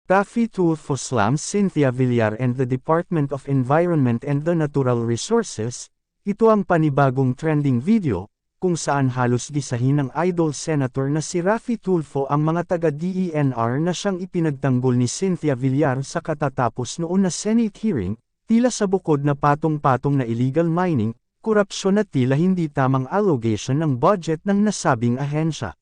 Rafi Tulfo slams Cynthia Villar and the Department of Environment and the Natural Resources. Ito ang panibagong trending video, kung saan halos gisahin ng idol senator na si Rafi Tulfo ang mga taga-DENR na siyang ipinagtanggol ni Cynthia Villar sa katatapos noon na Senate hearing, tila sa bukod na patong-patong na illegal mining, korupsyon at tila hindi tamang allocation ng budget ng nasabing ahensya.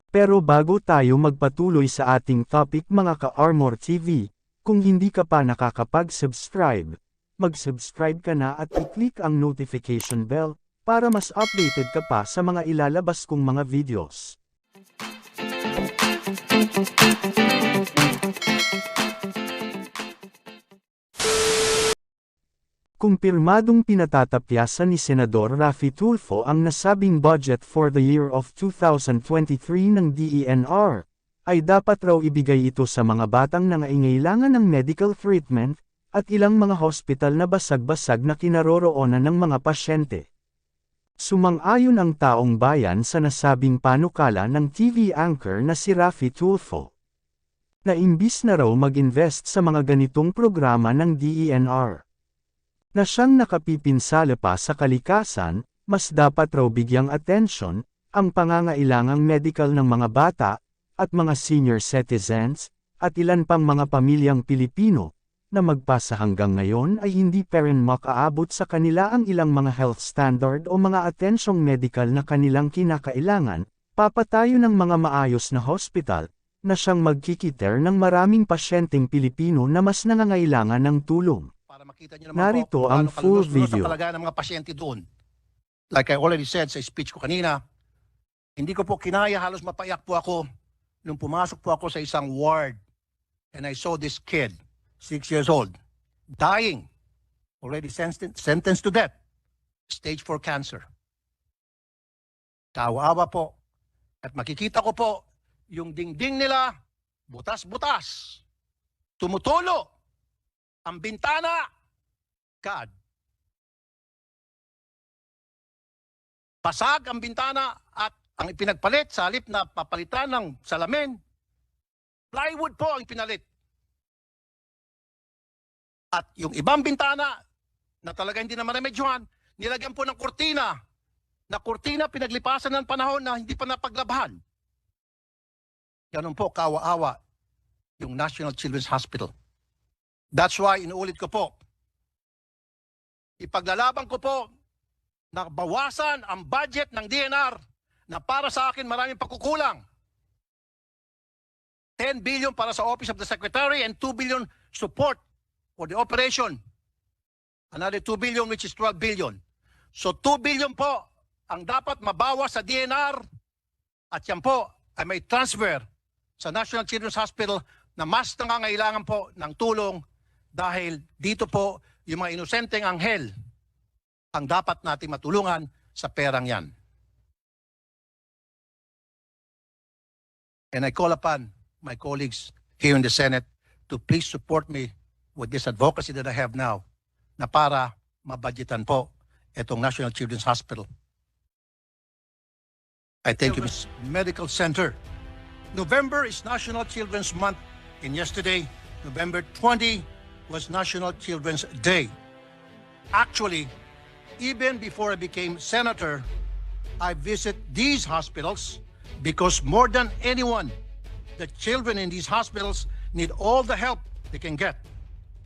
Pero bago tayo magpatuloy sa ating topic mga ka-Armor TV, kung hindi ka pa nakakapag-subscribe, mag-subscribe ka na at i-click ang notification bell, para mas updated ka pa sa mga ilalabas kong mga videos. Kumpirmadong pinatatapyasan ni Senador Rafi Tulfo ang nasabing budget for the year of 2023 ng DENR, ay dapat raw ibigay ito sa mga batang nangangailangan ng medical treatment, at ilang mga hospital na basag-basag na kinaroroonan ng mga pasyente. Sumang-ayon ang taong bayan sa nasabing panukala ng TV anchor na si Rafi Tulfo, na imbis na raw mag-invest sa mga ganitong programa ng DENR, na siyang nakapipinsala pa sa kalikasan, mas dapat raw bigyang atensyon, ang pangangailangang medical ng mga bata, at mga senior citizens, at ilan pang mga pamilyang Pilipino, na magpasa hanggang ngayon ay hindi pa rin makaabot sa kanila ang ilang mga health standard o mga atensyong medical na kanilang kinakailangan, papatayo ng mga maayos na hospital, na siyang magkikiter ng maraming pasyenteng Pilipino na mas nangangailangan ng tulong. Para makita niyo naman Narito po, ang full Sa video. kalagayan ng mga pasyente doon. Like I already said sa speech ko kanina, hindi ko po kinaya, halos mapaiyak po ako nung pumasok po ako sa isang ward and I saw this kid, 6 years old, dying, already sentenced to death, stage 4 cancer. Kawawa po. At makikita ko po, yung dingding nila, butas-butas, tumutulo. Ang bintana, God. Basag ang bintana at ang ipinagpalit sa halip na papalitan ng salamin, plywood po ang pinalit. At yung ibang bintana na talaga hindi na maremedyohan, nilagyan po ng kurtina. Na kurtina pinaglipasan ng panahon na hindi pa napaglabahan. Ganun po kawa-awa yung National Children's Hospital. That's why inuulit ko po, ipaglalaban ko po na bawasan ang budget ng DNR na para sa akin maraming pagkukulang. 10 billion para sa Office of the Secretary and 2 billion support for the operation. Another 2 billion which is 12 billion. So 2 billion po ang dapat mabawas sa DNR at yan po ay may transfer sa National Children's Hospital na mas nangangailangan po ng tulong. Dahil dito po, yung mga inosenteng anghel ang dapat nating matulungan sa perang yan. And I call upon my colleagues here in the Senate to please support me with this advocacy that I have now na para mabudgetan po itong National Children's Hospital. I thank you, Ms. Medical Center. November is National Children's Month, and yesterday, November 20, was National Children's Day. Actually, even before I became senator, I visit these hospitals because more than anyone, the children in these hospitals need all the help they can get.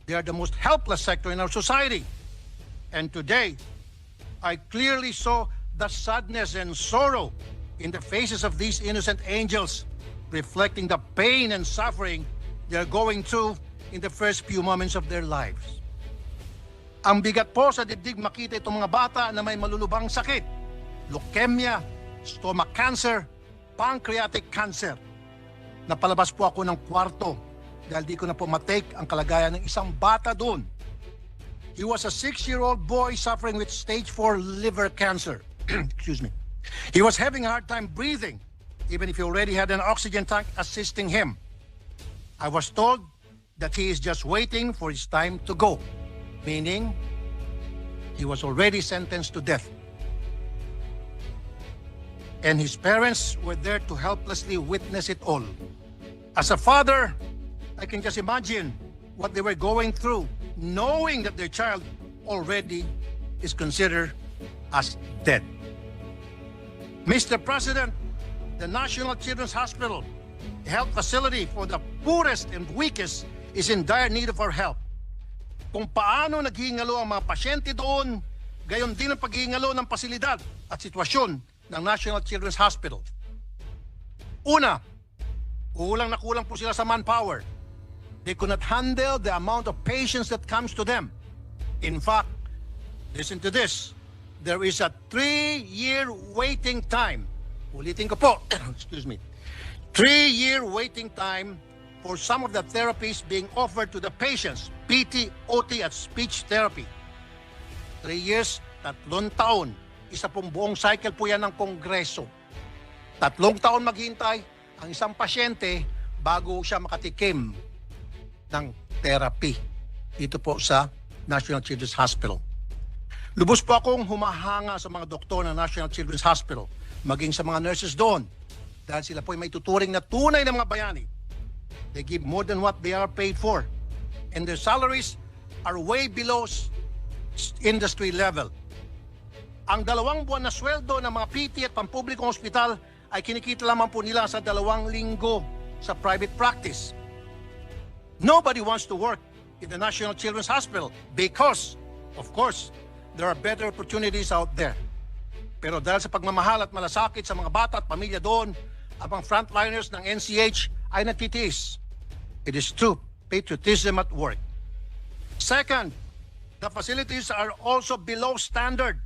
They are the most helpless sector in our society. And today, I clearly saw the sadness and sorrow in the faces of these innocent angels, reflecting the pain and suffering they're going through in the first few moments of their lives. Ang bigat po sa dibdib makita itong mga bata na may malulubhang sakit, leukemia, stomach cancer, pancreatic cancer. Napalabas po ako ng kwarto dahil di ko na po matake ang kalagayan ng isang bata doon. He was a 6-year-old boy suffering with stage 4 liver cancer. Excuse me. He was having a hard time breathing, even if he already had an oxygen tank assisting him. I was told that he is just waiting for his time to go, meaning he was already sentenced to death. And his parents were there to helplessly witness it all. As a father, I can just imagine what they were going through, knowing that their child already is considered as dead. Mr. President, the National Children's Hospital, a health facility for the poorest and weakest, is in dire need of our help. Kung paano naghihingalo ang mga pasyente doon, gayon din ang paghihingalo ng pasilidad at sitwasyon ng National Children's Hospital. Una, kulang na kulang po sila sa manpower. They could not handle the amount of patients that comes to them. In fact, listen to this. There is a 3-year waiting time. Ulitin ko po. Excuse me. 3-year waiting time for some of the therapies being offered to the patients, PT, OT, at speech therapy. 3 years, 3 taon. Isa pong buong cycle po yan ng Kongreso. 3 taon maghintay ang isang pasyente bago siya makatikim ng therapy dito po sa National Children's Hospital. Lubos po akong humahanga sa mga doktor ng National Children's Hospital, maging sa mga nurses doon, dahil sila po ay may tuturing na tunay na mga bayani. They give more than what they are paid for, and their salaries are way below industry level. Ang 2 buwan na sweldo ng mga PT at pampublikong ospital ay kinikita lamang po nila sa 2 linggo sa private practice. Nobody wants to work in the National Children's Hospital because, of course, there are better opportunities out there. Pero dahil sa pagmamahal at malasakit sa mga bata at pamilya doon, ang mga frontliners ng NCH ay nagtitiis. It is true, patriotism at work. Second, the facilities are also below standard.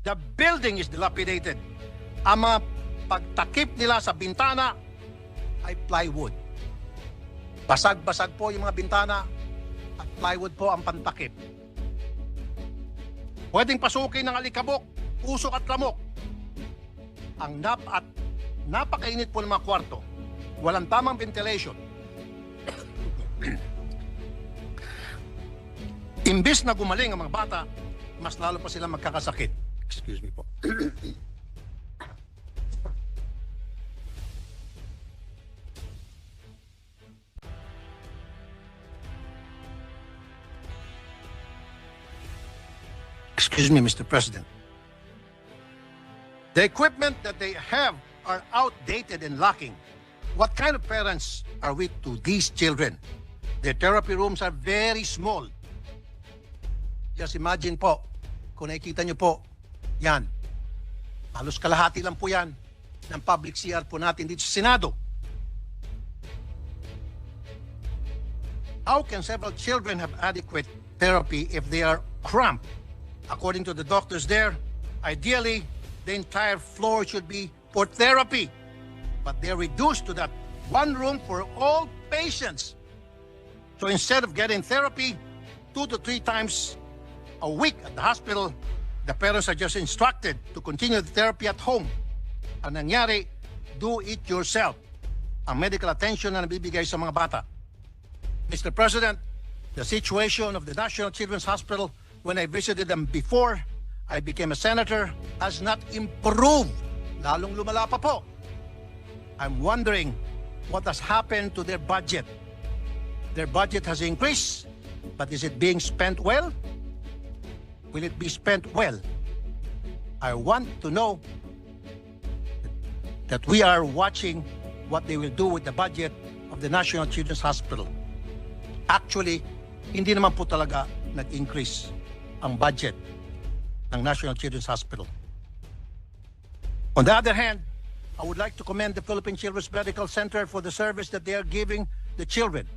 The building is dilapidated. Ang mga pagtakip nila sa bintana ay plywood. Basag-basag po yung mga bintana at plywood po ang pantakip. Pwedeng pasukin ng alikabok, usok at lamok. Ang napakainit po ng mga kwarto. Walang tamang ventilation. Imbis na gumaling ang mga bata, mas lalo pa sila magkakasakit. Excuse me po. Excuse me, Mr. President. The equipment that they have are outdated and lacking. What kind of parents are we to these children? Their therapy rooms are very small. Just imagine po, kung nakikita nyo po, yan. Halos kalahati lang po yan ng public CR po natin dito sa Senado. How can several children have adequate therapy if they are cramped? According to the doctors there, ideally, the entire floor should be for therapy. But they're reduced to that one room for all patients. So instead of getting therapy 2 to 3 times a week at the hospital, the parents are just instructed to continue the therapy at home. Ang nangyari, do it yourself. Ang medical attention na nabibigay sa mga bata. Mr. President, the situation of the National Children's Hospital when I visited them before I became a senator has not improved. Lalong lumala pa po. I'm wondering what has happened to their budget. Their budget has increased, but is it being spent well? Will it be spent well? I want to know that we are watching what they will do with the budget of the National Children's Hospital. Actually, hindi naman po talaga nag-increase ang budget ng National Children's Hospital. On the other hand, I would like to commend the Philippine Children's Medical Center for the service that they are giving the children.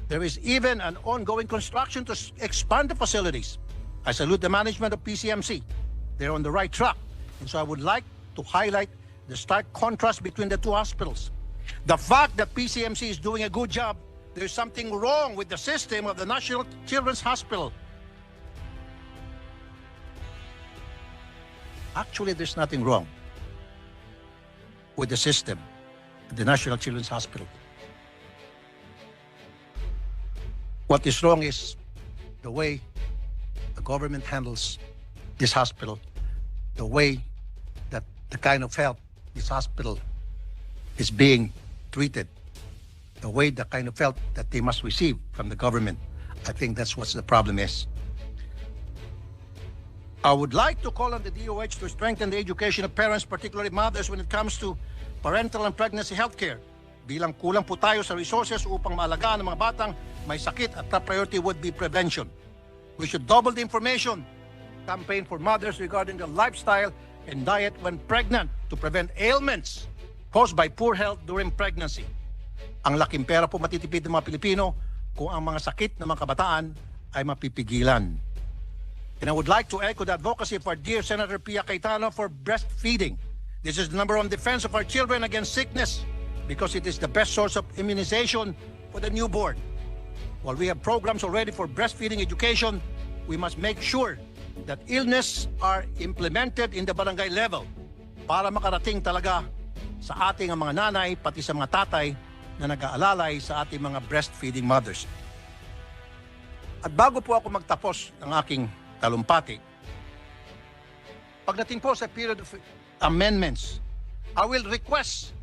There is even an ongoing construction to expand the facilities. I salute the management of PCMC. They're on the right track. And so I would like to highlight the stark contrast between the two hospitals. The fact that PCMC is doing a good job, there's something wrong with the system of the National Children's Hospital. Actually, there's nothing wrong with the system of the National Children's Hospital. What is wrong is the way the government handles this hospital, the way that the kind of help this hospital is being treated away the kind of help that they must receive from the government. I think that's what the problem is. I would like to call on the DOH to strengthen the education of parents, particularly mothers, when it comes to parental and pregnancy health care. Bilang kulang po tayo sa resources upang maalagaan ang mga batang may sakit at top priority would be prevention. We should double the information campaign for mothers regarding the lifestyle and diet when pregnant to prevent ailments caused by poor health during pregnancy. Ang laking pera po matitipid ng mga Pilipino kung ang mga sakit ng mga kabataan ay mapipigilan. And I would like to echo the advocacy of our dear Senator Pia Cayetano for breastfeeding. This is the number one defense of our children against sickness because it is the best source of immunization for the newborn. While we have programs already for breastfeeding education, we must make sure that illness are implemented in the barangay level para makarating talaga sa ating mga nanay pati sa mga tatay na nag-aalalay sa ating mga breastfeeding mothers. At bago po ako magtapos ng aking talumpati, pagdating po sa period of amendments, I will request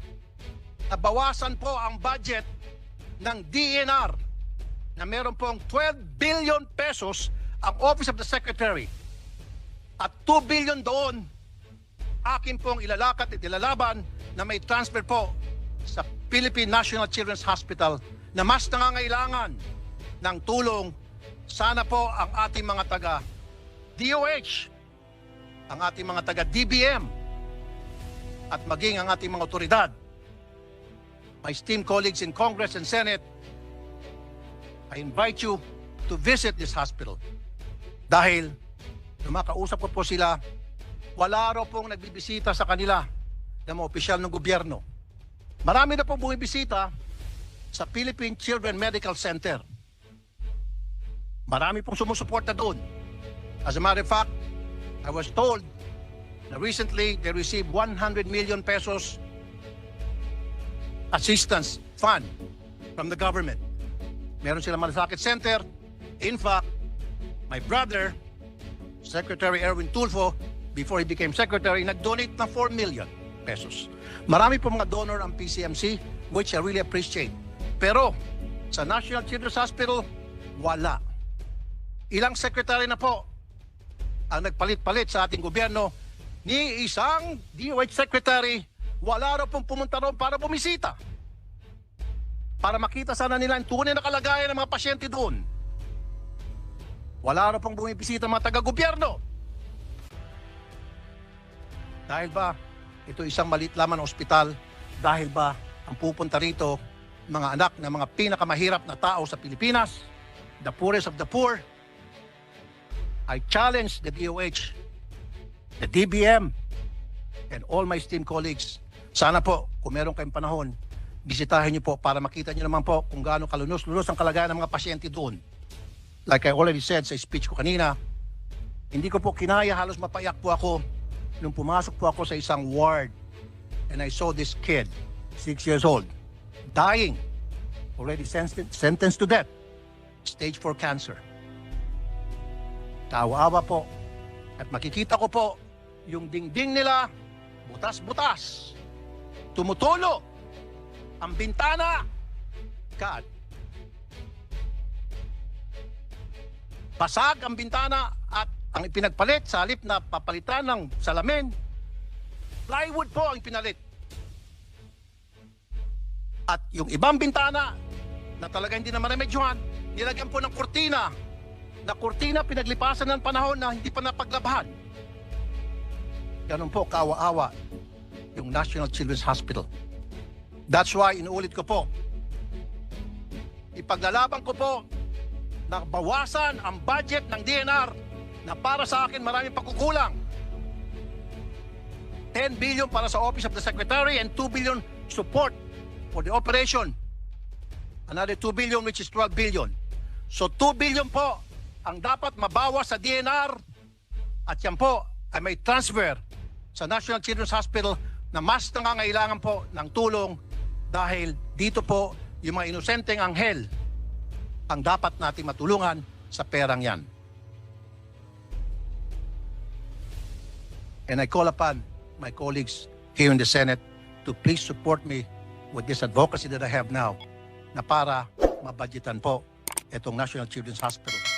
na bawasan po ang budget ng DNR na meron pong 12 billion pesos ang Office of the Secretary at 2 billion doon akin pong ilalakat at ilalaban na may transfer po sa Philippine National Children's Hospital na mas nangangailangan ng tulong. Sana po ang ating mga taga DOH, ang ating mga taga DBM at maging ang ating mga otoridad, my esteemed colleagues in Congress and Senate, I invite you to visit this hospital. Dahil nung makausap ko po sila, wala raw pong nagbibisita sa kanila ng mga opisyal ng gobyerno. Marami na pong bumibisita sa Philippine Children Medical Center. Marami pong sumusuporta doon. As a matter of fact, I was told na recently they received 100 million pesos assistance fund from the government. Meron silang malasakit center. In fact, my brother, Secretary Erwin Tulfo, before he became secretary, nag-donate ng 4 million pesos. Marami po mga donor ang PCMC, which I really appreciate. Pero sa National Children's Hospital, wala. Ilang secretary na po ang nagpalit-palit sa ating gobyerno, ni isang DOH secretary, wala raw pong pumunta roon para bumisita. Para makita sana nila ang tunay na kalagayan ng mga pasyente doon. Wala raw pong bumibisita mga taga-gobyerno. Dahil ba, ito isang maliit lamang na ospital? Dahil ba, ang pupunta rito, mga anak ng mga pinakamahirap na tao sa Pilipinas, the poorest of the poor? I challenge the DOH, the DBM, and all my esteemed colleagues. Sana po, kung meron kayong panahon, bisitahin niyo po para makita niyo naman po kung gaano kalunos-lunos ang kalagayan ng mga pasyente doon. Like I already said sa speech ko kanina, hindi ko po kinaya, halos mapaiyak po ako nung pumasok po ako sa isang ward and I saw this kid, 6 years old, dying, already sentenced to death, stage 4 cancer. Tawa-awa po at makikita ko po yung dingding nila, butas-butas, tumutulo ang bintana. God. Basag ang bintana at ang ipinagpalit sa halip na papalitan ng salamin, plywood po ang pinalit. At yung ibang bintana na talaga hindi na maremedyohan, nilagyan po ng kurtina, na kurtina pinaglipasan ng panahon na hindi pa napaglabahan. Ganun po kawa-awa yung National Children's Hospital. That's why inuulit ko po, ipaglalaban ko po na bawasan ang budget ng DNR na para sa akin maraming pagkukulang. 10 billion para sa Office of the Secretary and 2 billion support for the operation. Another 2 billion which is 12 billion. So 2 billion po ang dapat mabawas sa DNR at yan po ay may transfer sa National Children's Hospital na mas nangangailangan po ng tulong dahil dito po yung mga inosenteng anghel ang dapat nating matulungan sa perang yan. And I call upon my colleagues here in the Senate to please support me with this advocacy that I have now na para mabudgetan po itong National Children's Hospital.